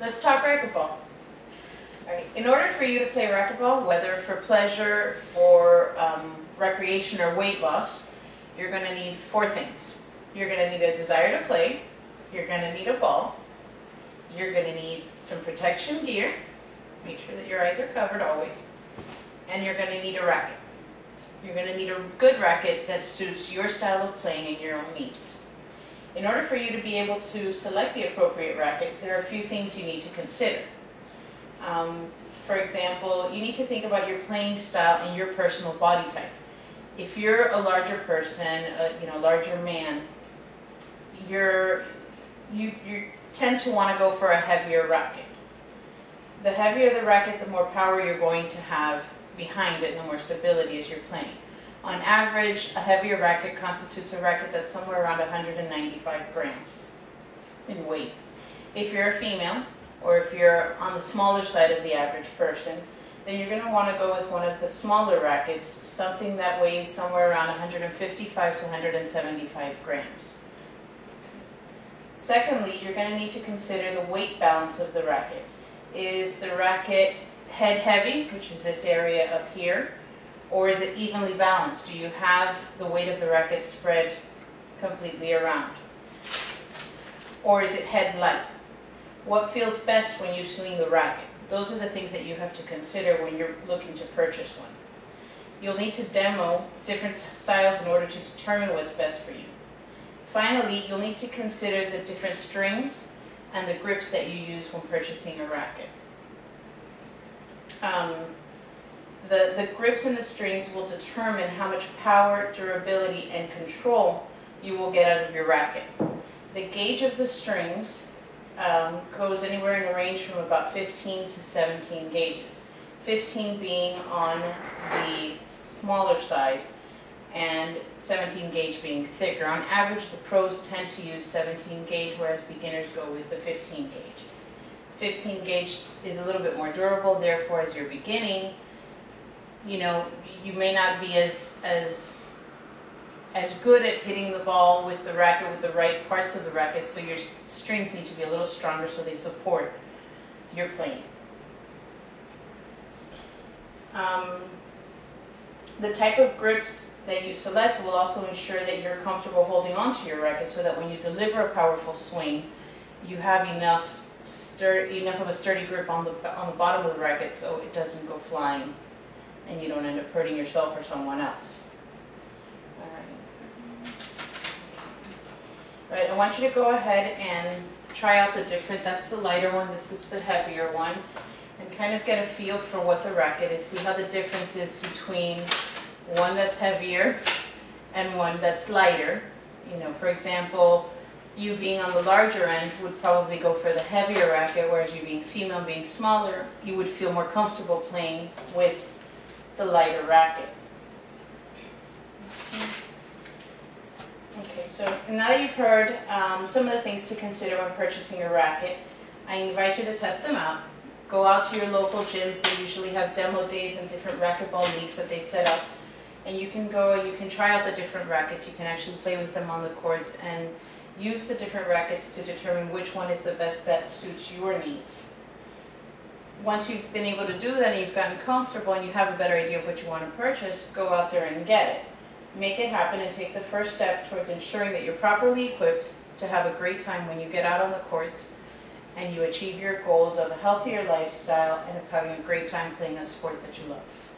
Let's talk racquetball. Alright, in order for you to play racquetball, whether for pleasure, for recreation, or weight loss, you're going to need four things. You're going to need a desire to play, you're going to need a ball, you're going to need some protection gear, make sure that your eyes are covered always, and you're going to need a racket. You're going to need a good racket that suits your style of playing and your own needs. In order for you to be able to select the appropriate racket, there are a few things you need to consider. For example, you need to think about your playing style and your personal body type. If you're a larger person, a larger man, you tend to want to go for a heavier racket. The heavier the racket, the more power you're going to have behind it and the more stability as you're playing. On average, a heavier racket constitutes a racket that's somewhere around 195 grams in weight. If you're a female, or if you're on the smaller side of the average person, then you're going to want to go with one of the smaller rackets, something that weighs somewhere around 155 to 175 grams. Secondly, you're going to need to consider the weight balance of the racket. Is the racket head heavy, which is this area up here, or is it evenly balanced? Do you have the weight of the racket spread completely around? Or is it head light? What feels best when you swing the racket? Those are the things that you have to consider when you're looking to purchase one. You'll need to demo different styles in order to determine what's best for you. Finally, you'll need to consider the different strings and the grips that you use when purchasing a racket. The grips and the strings will determine how much power, durability, and control you will get out of your racket. The gauge of the strings goes anywhere in a range from about 15 to 17 gauges. 15 being on the smaller side and 17 gauge being thicker. On average, the pros tend to use 17 gauge, whereas beginners go with the 15 gauge. 15 gauge is a little bit more durable, therefore as you're beginning, you may not be as good at hitting the ball with the racket with the right parts of the racket, so your strings need to be a little stronger so they support your playing. The type of grips that you select will also ensure that you're comfortable holding onto your racket so that when you deliver a powerful swing, you have enough of a sturdy grip on the bottom of the racket so it doesn't go flying and you don't end up hurting yourself or someone else. Alright, I want you to go ahead and try out the different, that's the lighter one, this is the heavier one, and kind of get a feel for what the racket is, see how the difference is between one that's heavier and one that's lighter. For example, you being on the larger end would probably go for the heavier racket, whereas you being female, being smaller, you would feel more comfortable playing with the lighter racket. Okay, so now that you've heard some of the things to consider when purchasing a racket, I invite you to test them out. Go out to your local gyms. They usually have demo days and different racquetball leagues that they set up. And you can go and you can try out the different rackets. You can actually play with them on the courts and use the different rackets to determine which one is the best that suits your needs. Once you've been able to do that and you've gotten comfortable and you have a better idea of what you want to purchase, go out there and get it. Make it happen and take the first step towards ensuring that you're properly equipped to have a great time when you get out on the courts and you achieve your goals of a healthier lifestyle and of having a great time playing a sport that you love.